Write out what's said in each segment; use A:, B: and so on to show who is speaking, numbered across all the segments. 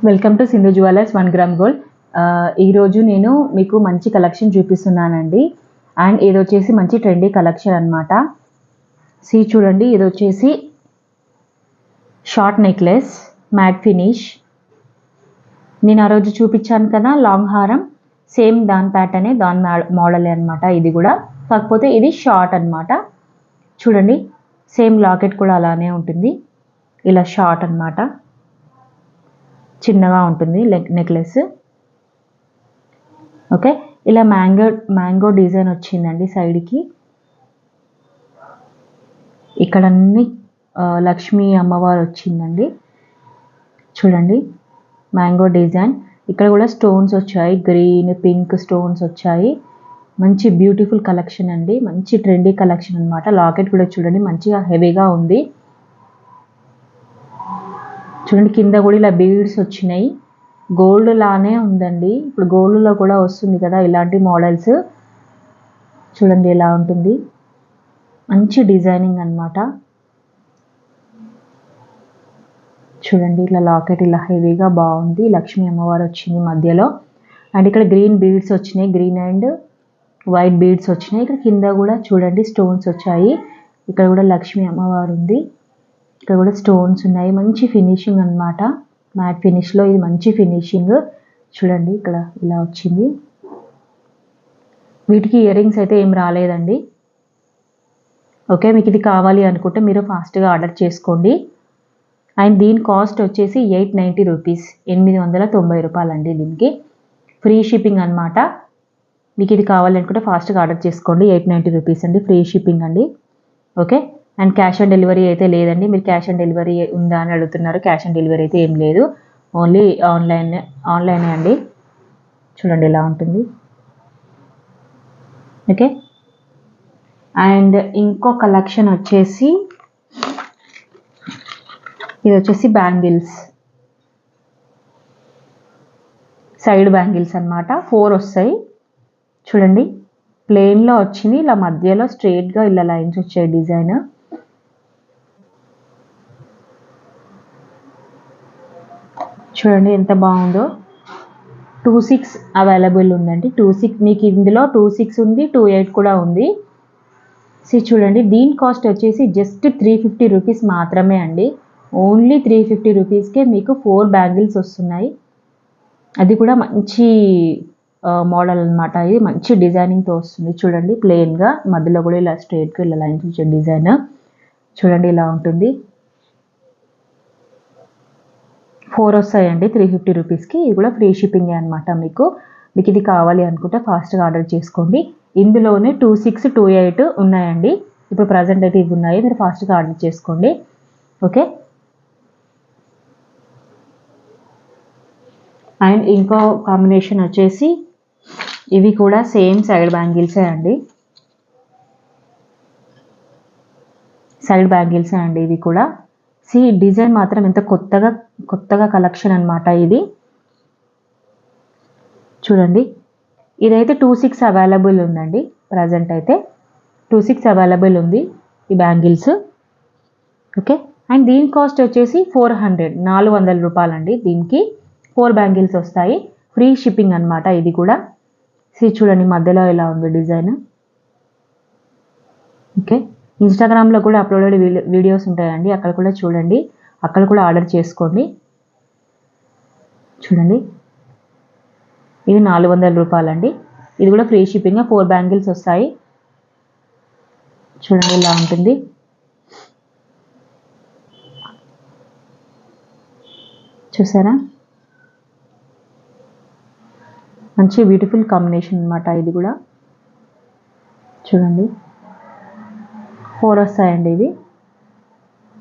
A: Welcome to Sindhu jewellers 1 gram gold. ఈరోజు నేను మీకు మంచి కలెక్షన్ చూపిస్తున్నానండి. అండ్ ఇది వచ్చేసి మంచి ట్రెండీ కలెక్షన్ అనమాట. చూడండి, ఇది వచ్చేసి షార్ట్ నెక్లెస్ మ్యాట్ ఫినిష్. నేను ఆ రోజు చూపించాను కదా లాంగ్ హారం, సేమ్ దాని ప్యాటర్నే, దాని మోడలే అనమాట. ఇది కూడా కాకపోతే ఇది షార్ట్ అనమాట. చూడండి, సేమ్ లాకెట్ కూడా అలానే ఉంటుంది. ఇలా షార్ట్ అనమాట, చిన్నగా ఉంటుంది నెక్లెస్. ఓకే, ఇలా మ్యాంగో డిజైన్ వచ్చిందండి సైడ్కి. ఇక్కడ అన్ని లక్ష్మీ అమ్మవారు వచ్చిందండి. చూడండి, మ్యాంగో డిజైన్. ఇక్కడ కూడా స్టోన్స్ వచ్చాయి, గ్రీన్ పింక్ స్టోన్స్ వచ్చాయి. మంచి బ్యూటిఫుల్ కలెక్షన్ అండి, మంచి ట్రెండీ కలెక్షన్ అనమాట. లాకెట్ కూడా చూడండి, మంచిగా హెవీగా ఉంది. చూడండి, కింద కూడా ఇలా బీడ్స్ వచ్చినాయి. గోల్డ్ లానే ఉందండి, ఇప్పుడు గోల్డ్లో కూడా వస్తుంది కదా ఇలాంటి మోడల్స్. చూడండి ఎలా ఉంటుంది, మంచి డిజైనింగ్ అనమాట. చూడండి, ఇలా లాకెట్ ఇలా హెవీగా బాగుంది. లక్ష్మీ అమ్మవారు వచ్చింది మధ్యలో. అండ్ ఇక్కడ గ్రీన్ బీడ్స్ వచ్చినాయి, గ్రీన్ అండ్ వైట్ బీడ్స్ వచ్చినాయి. ఇక్కడ కింద కూడా చూడండి స్టోన్స్ వచ్చాయి. ఇక్కడ కూడా లక్ష్మీ అమ్మవారు ఉంది. ఇక్కడ కూడా స్టోన్స్ ఉన్నాయి. మంచి ఫినిషింగ్ అనమాట, మ్యాట్ ఫినిష్లో ఇది మంచి ఫినిషింగ్. చూడండి, ఇక్కడ ఇలా వచ్చింది. వీటికి ఇయర్ రింగ్స్ అయితే ఏం రాలేదండి. ఓకే, మీకు ఇది కావాలి అనుకుంటే మీరు ఫాస్ట్గా ఆర్డర్ చేసుకోండి. అండ్ దీని కాస్ట్ వచ్చేసి 890 రూపీస్, 890 రూపాయలండి. దీనికి ఫ్రీ షిప్పింగ్ అనమాట. మీకు ఇది కావాలనుకుంటే ఫాస్ట్గా ఆర్డర్ చేసుకోండి. 890 రూపీస్ అండి, ఫ్రీ షిప్పింగ్ అండి. Okay, and cash on delivery అయితే లేదండి. మీరు క్యాష్ ఆన్ డెలివరీ ఉందా అని అడుగుతున్నారు. క్యాష్ ఆన్ డెలివరీ అయితే ఏం లేదు, ఓన్లీ ఆన్లైనే అండి. చూడండి ఇలా ఉంటుంది. ఓకే, అండ్ ఇంకో కలెక్షన్ వచ్చేసి ఇది వచ్చేసి బ్యాంగిల్స్, సైడ్ బ్యాంగిల్స్ అనమాట. 4 వస్తాయి. చూడండి, ప్లెయిన్లో వచ్చింది, ఇలా మధ్యలో స్ట్రైట్గా ఇలా లైన్స్ వచ్చాయి డిజైన్. చూడండి ఎంత బాగుందో. 26 అవైలబుల్ ఉందండి. 26 మీకు ఇందులో 26 ఉంది, 28 కూడా ఉంది. చూడండి, దీని కాస్ట్ వచ్చేసి జస్ట్ 350 రూపీస్ మాత్రమే అండి. ఓన్లీ 350 రూపీస్కే మీకు 4 బ్యాంగిల్స్ వస్తున్నాయి. అది కూడా మంచి మోడల్ అనమాట. ఇది మంచి డిజైనింగ్తో వస్తుంది. చూడండి, ప్లెయిన్గా మధ్యలో కూడా ఇలా స్ట్రైట్గా ఇలా లైన్స్ వచ్చే డిజైన్. చూడండి ఇలా ఉంటుంది. 4 వస్తాయండి 350 రూపీస్కి. ఇది కూడా ఫ్రీ షిప్పింగే అనమాట. మీకు ఇది కావాలి అనుకుంటే ఫాస్ట్గా ఆర్డర్ చేసుకోండి. ఇందులోనే 26, 28 ఉన్నాయండి. ఇప్పుడు ప్రజెంట్ అయితే ఇవి ఉన్నాయి, మీరు ఫాస్ట్గా ఆర్డర్ చేసుకోండి. ఓకే, అండ్ ఇంకో కాంబినేషన్ వచ్చేసి ఇవి కూడా సేమ్ సైడ్ బ్యాంగిల్సే అండి. సైడ్ బ్యాంగిల్సే అండి ఇవి కూడా. డిజైన్ మాత్రం ఎంత కొత్తగా కలెక్షన్ అనమాట ఇది. చూడండి, ఇదైతే 26 అవైలబుల్ ఉందండి. ప్రజెంట్ అయితే 26 అవైలబుల్ ఉంది ఈ బ్యాంగిల్స్. ఓకే, అండ్ దీని కాస్ట్ వచ్చేసి 400 రూపాయలండి. దీనికి 4 బ్యాంగిల్స్ వస్తాయి, ఫ్రీ షిప్పింగ్ అనమాట ఇది కూడా. చూడండి, మధ్యలో ఇలా ఉంది డిజైన్. ఓకే, ఇన్స్టాగ్రామ్లో కూడా అప్లోడెడ్ వీడియోస్ ఉంటాయండి, అక్కడ కూడా చూడండి, అక్కడ కూడా ఆర్డర్ చేసుకోండి. చూడండి, ఇది 400 రూపాయలండి. ఇది కూడా ఫ్రీ షిప్పింగ్, 4 బ్యాంగిల్స్ వస్తాయి. చూడండి ఇలా ఉంటుంది. చూసారా, మంచి బ్యూటిఫుల్ కాంబినేషన్ అనమాట ఇది కూడా. చూడండి, 4 వస్తాయండి ఇవి.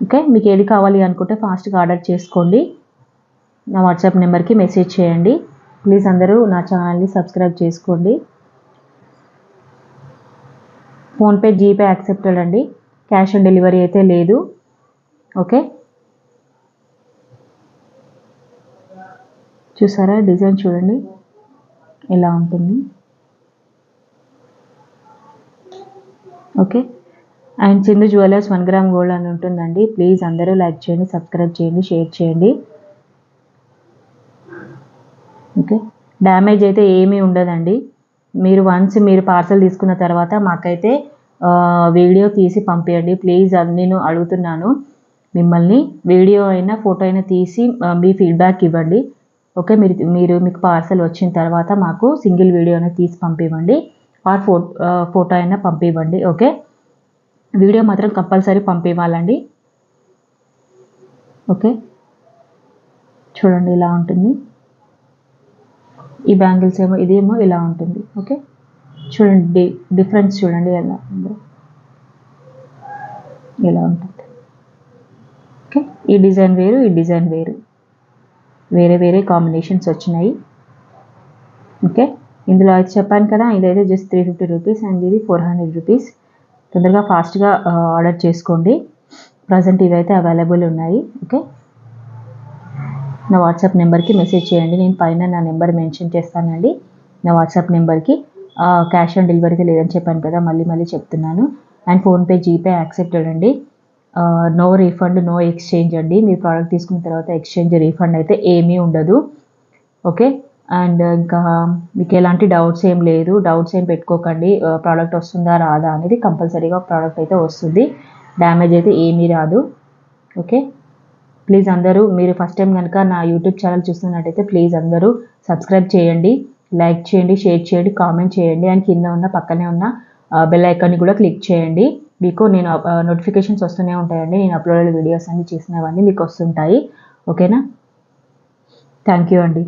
A: ఓకే, మీకు ఏది కావాలి అనుకుంటే ఫాస్ట్గా ఆర్డర్ చేసుకోండి. నా వాట్సాప్ నెంబర్కి మెసేజ్ చేయండి. ప్లీజ్ అందరూ నా ఛానల్ని సబ్స్క్రైబ్ చేసుకోండి. ఫోన్పే, జీపే యాక్సెప్టెడ్ అండి. క్యాష్ ఆన్ డెలివరీ అయితే లేదు. ఓకే, చూసారా డిజైన్ చూడండి ఎలా ఉంటుంది. Okay, and Sindhu jewellers 1 gram gold అని ఉంటుందండి. ప్లీజ్ అందరూ లైక్ చేయండి, సబ్స్క్రైబ్ చేయండి, షేర్ చేయండి. ఓకే, డ్యామేజ్ అయితే ఏమీ ఉండదండి. మీరు వన్స్ మీరు పార్సల్ తీసుకున్న తర్వాత మాకైతే వీడియో తీసి పంపించండి ప్లీజ్, అది నేను అడుగుతున్నాను మిమ్మల్ని. వీడియో అయినా ఫోటో అయినా తీసి మీ ఫీడ్బ్యాక్ ఇవ్వండి. ఓకే, మీకు పార్సల్ వచ్చిన తర్వాత మాకు సింగిల్ వీడియో అయినా తీసి పంపివ్వండి, ఆర్ ఫోటో అయినా పంపివ్వండి. ఓకే, వీడియో మాత్రం కంపల్సరీ పంపివ్వాలండి. ఓకే, చూడండి ఇలా ఉంటుంది. ఈ బ్యాంగిల్స్ ఏమో ఇదేమో ఇలా ఉంటుంది. ఓకే, చూడండి డిఫరెన్స్ చూడండి ఎలా ఉందో, ఇలా ఉంటుంది. ఓకే, ఈ డిజైన్ వేరు, ఈ డిజైన్ వేరు, వేరే వేరే కాంబినేషన్స్ వచ్చినాయి. ఓకే, ఇందులో అయితే చెప్పాను కదా, ఇదైతే జస్ట్ 350 రూపీస్ అండ్ ఇది 400 రూపీస్. తొందరగా ఫాస్ట్గా ఆర్డర్ చేసుకోండి. ప్రజెంట్ ఇవైతే అవైలబుల్ ఉన్నాయి. ఓకే, నా వాట్సాప్ నెంబర్కి మెసేజ్ చేయండి, నేను పైన నా నెంబర్ మెన్షన్ చేస్తానండి. నా వాట్సాప్ నెంబర్కి క్యాష్ ఆన్ డెలివరీ లేదని చెప్పాను కదా, మళ్ళీ మళ్ళీ చెప్తున్నాను. అండ్ ఫోన్పే, జీపే యాక్సెప్టెడ్ అండి. నో రీఫండ్, నో ఎక్స్చేంజ్ అండి. మీరు ప్రోడక్ట్ తీసుకున్న తర్వాత ఎక్స్చేంజ్, రీఫండ్ అయితే ఏమీ ఉండదు. ఓకే, అండ్ ఇంకా మీకు ఎలాంటి డౌట్స్ ఏం లేదు, డౌట్స్ ఏం పెట్టుకోకండి. ప్రోడక్ట్ వస్తుందా రాదా అనేది, కంపల్సరీగా ప్రోడక్ట్ అయితే వస్తుంది, డ్యామేజ్ అయితే ఏమీ రాదు. ఓకే, ప్లీజ్ అందరూ, మీరు ఫస్ట్ టైం కనుక నా యూట్యూబ్ ఛానల్ చూస్తున్నట్టయితే ప్లీజ్ అందరూ సబ్స్క్రైబ్ చేయండి, లైక్ చేయండి, షేర్ చేయండి, కామెంట్ చేయండి, అండ్ కింద ఉన్న పక్కనే ఉన్న బెల్ ఐకాన్ని కూడా క్లిక్ చేయండి. మీకు నేను నోటిఫికేషన్స్ వస్తూనే ఉంటాయండి, నేను అప్లోడ్ వీడియోస్ అన్ని చేసినవన్నీ మీకు వస్తుంటాయి. ఓకేనా, థ్యాంక్ యూ అండి.